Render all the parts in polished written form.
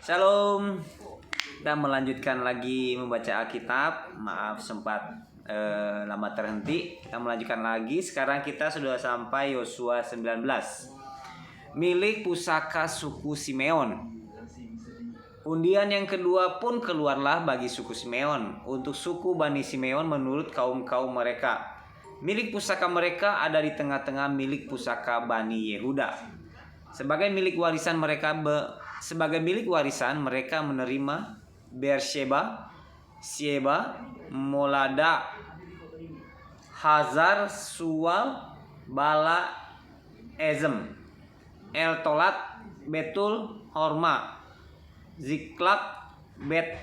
Shalom. Kita melanjutkan lagi membaca Alkitab. Maaf sempat lama terhenti. Kita melanjutkan lagi. Sekarang kita sudah sampai Yosua 19. Milik pusaka suku Simeon. Undian yang kedua pun keluarlah bagi suku Simeon. Untuk suku Bani Simeon menurut kaum-kaum mereka. Milik pusaka mereka ada di tengah-tengah milik pusaka Bani Yehuda. Sebagai milik warisan mereka menerima Beersheba, Sieba, Molada, Hazar, Sual, Bala, Ezem, El-Tolat, Betul, Horma, Ziklak, Bet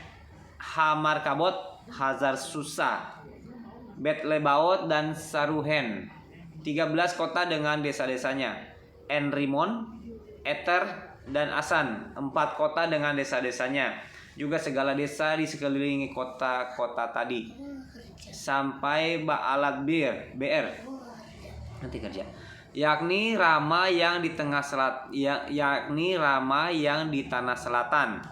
Hamarkabot, Hazar Susa, Bet Lebaot dan Saruhen. 13 kota dengan desa-desanya. Enrimon, Eter, dan Asan, 4 kota dengan desa-desanya. Juga segala desa di sekeliling kota-kota tadi. Sampai Baalat Beer. Nanti kerja. Yakni Rama yang di tanah selatan.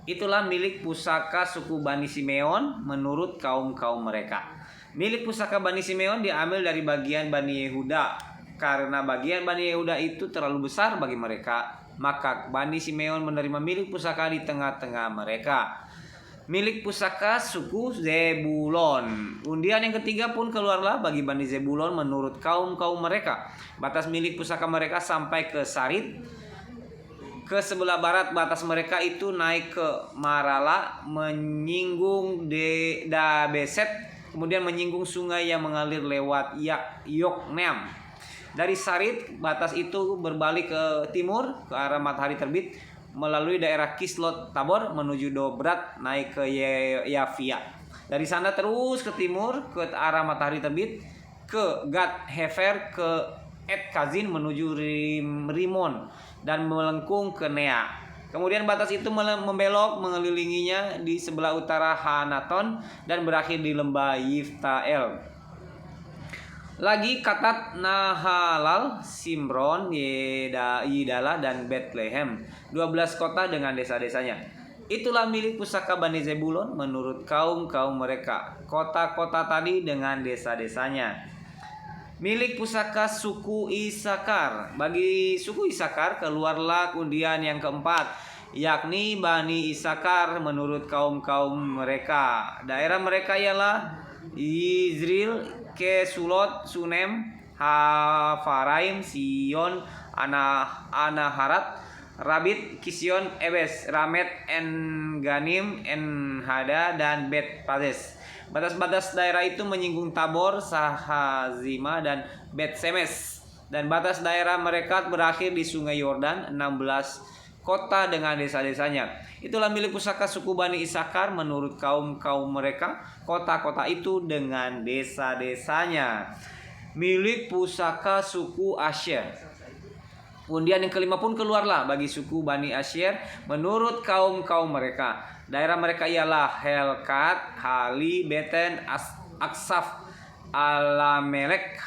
Itulah milik pusaka suku Bani Simeon menurut kaum-kaum mereka. Milik pusaka Bani Simeon diambil dari bagian Bani Yehuda. Karena bagian Bani Yehuda itu terlalu besar bagi mereka, maka Bani Simeon menerima milik pusaka di tengah-tengah mereka. Milik pusaka suku Zebulon. Undian yang ketiga pun keluarlah bagi Bani Zebulon menurut kaum-kaum mereka. Batas milik pusaka mereka sampai ke Sarit. Ke sebelah barat batas mereka itu naik ke Marala, menyinggung Dabeset, kemudian menyinggung sungai yang mengalir lewat Yokneam. Dari Sarit, batas itu berbalik ke timur, ke arah matahari terbit, melalui daerah Kislot Tabor, menuju Dobrat, naik ke Yafia. Dari sana terus ke timur, ke arah matahari terbit, ke Gad Hefer, ke Et Kazin, menuju Rimon, dan melengkung ke Nea. Kemudian batas itu membelok mengelilinginya di sebelah utara Hanaton, dan berakhir di lembah Yiftael. Lagi Katat, Nahalal, Simron, Yidala, dan Bethlehem, 12 kota dengan desa-desanya. Itulah milik pusaka Bani Zebulon menurut kaum-kaum mereka. Kota-kota tadi dengan desa-desanya. Milik pusaka suku Isakar. Bagi suku Isakar keluarlah undian yang keempat, yakni Bani Isakar menurut kaum-kaum mereka. Daerah mereka ialah Yizril, Kesulot, Sunem, Hafaraim, Sion, Anaharat, Rabit, Kision, Ebes, Ramet, En-Ganim, En-Hada, dan Bet-Pazes. Batas-batas daerah itu menyinggung Tabor, Sahazima, dan Bet-Semes. Dan batas daerah mereka berakhir di sungai Yordan, 16 kota dengan desa-desanya. Itulah milik pusaka suku Bani Isakar menurut kaum-kaum mereka. Kota-kota itu dengan desa-desanya. Milik pusaka suku Asyer. Undian yang kelima pun keluarlah bagi suku Bani Asyer menurut kaum-kaum mereka. Daerah mereka ialah Helkat, Hali, Beten, Aksaf, Alamelek,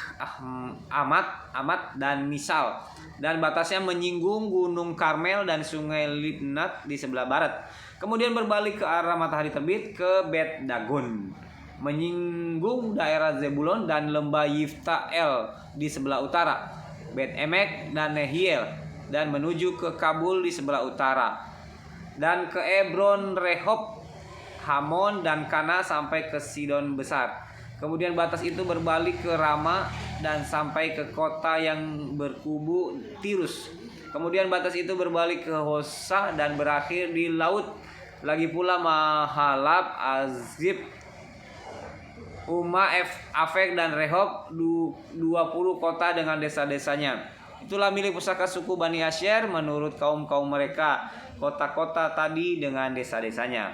Amat, dan Misal. Dan batasnya menyinggung Gunung Karmel dan Sungai Libnat di sebelah barat. Kemudian berbalik ke arah matahari terbit ke Bet Dagon, menyinggung daerah Zebulon dan lembah Yiftael di sebelah utara, Bet Emek dan Nehiel, dan menuju ke Kabul di sebelah utara, dan ke Ebron, Rehob, Hamon, dan Kana sampai ke Sidon besar. Kemudian batas itu berbalik ke Rama dan sampai ke kota yang berkubu Tirus. Kemudian batas itu berbalik ke Hosa dan berakhir di laut. Lagi pula Mahalab, Azib, Afek, dan Rehob, 20 kota dengan desa-desanya. Itulah milik pusaka suku Bani Asyer menurut kaum-kaum mereka. Kota-kota tadi dengan desa-desanya.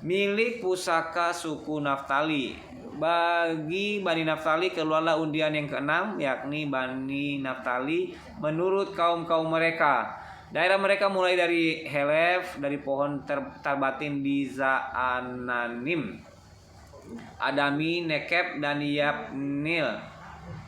Milik pusaka suku Naftali. Bagi Bani Naftali keluarlah undian yang keenam, yakni Bani Naftali menurut kaum-kaum mereka. Daerah mereka mulai dari Helef, dari pohon Tarbatin di Zaananim, Adami, Nekeb, dan Yapnil.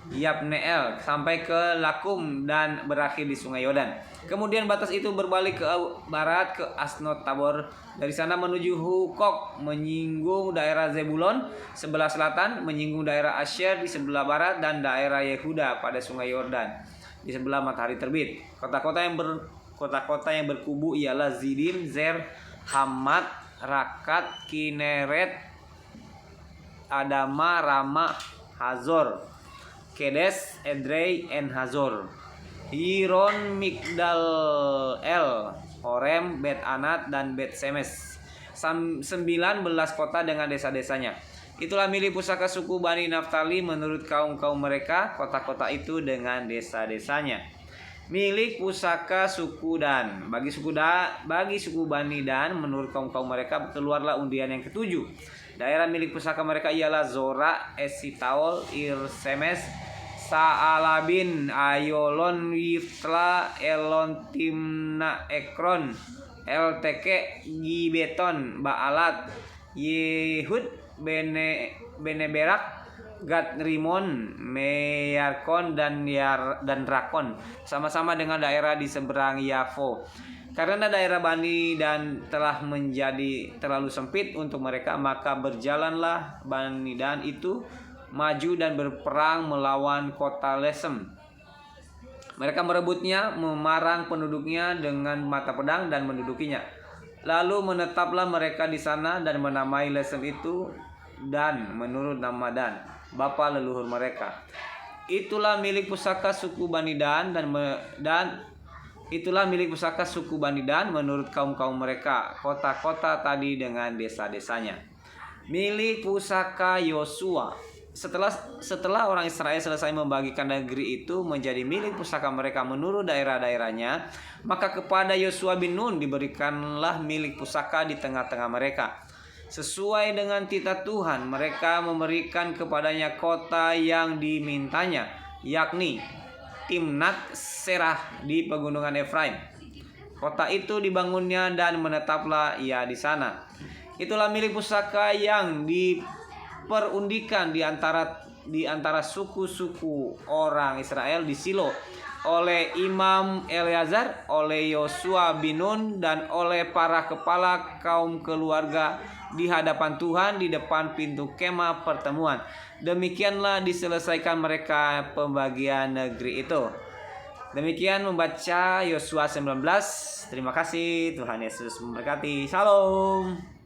Yabneel sampai ke Lakum dan berakhir di Sungai Yordan. Kemudian batas itu berbalik ke barat ke Asnot Tabor. Dari sana menuju Hukok, menyinggung daerah Zebulon sebelah selatan, menyinggung daerah Asyer di sebelah barat, dan daerah Yehuda pada Sungai Yordan di sebelah matahari terbit. Kota-kota yang berkubu ialah Zidim, Zer, Hamat, Rakat, Kineret, Adama, Rama, Hazor, Kedes, Edrei, En Hazor, Yiron, Migdal El, Horem, Bet Anat, dan Bet Semes. 19 kota dengan desa-desanya. Itulah milik pusaka suku Bani Naftali menurut kaum-kaum mereka, kota-kota itu dengan desa-desanya. Milik pusaka suku Dan. Bagi suku Bani Dan menurut kaum-kaum mereka keluarlah undian yang ketujuh. Daerah milik pusaka mereka ialah Zora, Esitaol, Irsemes, Saalabin, Ayolon, Wiftla, Elon, Timna, Ekron, Elteke, Gibeton, Baalat, Yehud, Beneberak, Gad Rimon, Meyarkon, dan Rakon, sama-sama dengan daerah di seberang Yafo. Karena daerah Bani Dan telah menjadi terlalu sempit untuk mereka, maka berjalanlah Bani Dan itu maju dan berperang melawan kota Lesem. Mereka merebutnya, memarang penduduknya dengan mata pedang dan mendudukinya. Lalu menetaplah mereka di sana dan menamai Lesem itu Dan menurut nama Dan, bapa leluhur mereka. Itulah milik pusaka suku Bani Dan itulah milik pusaka suku Bani Dan menurut kaum-kaum mereka, kota-kota tadi dengan desa-desanya. Milik pusaka Yosua. Setelah orang Israel selesai membagikan negeri itu menjadi milik pusaka mereka menurut daerah-daerahnya, maka kepada Yosua bin Nun diberikanlah milik pusaka di tengah-tengah mereka. Sesuai dengan titah Tuhan, mereka memberikan kepadanya kota yang dimintanya, yakni Timnat Serah di pegunungan Efraim. Kota itu dibangunnya dan menetaplah ia di sana. Itulah milik pusaka yang diperundikan di antara suku-suku orang Israel di Silo oleh Imam Eleazar, oleh Yosua bin Nun, dan oleh para kepala kaum keluarga di hadapan Tuhan di depan pintu kemah pertemuan. Demikianlah diselesaikan mereka pembagian negeri itu. Demikian membaca Yosua 19. Terima kasih, Tuhan Yesus memberkati. Shalom.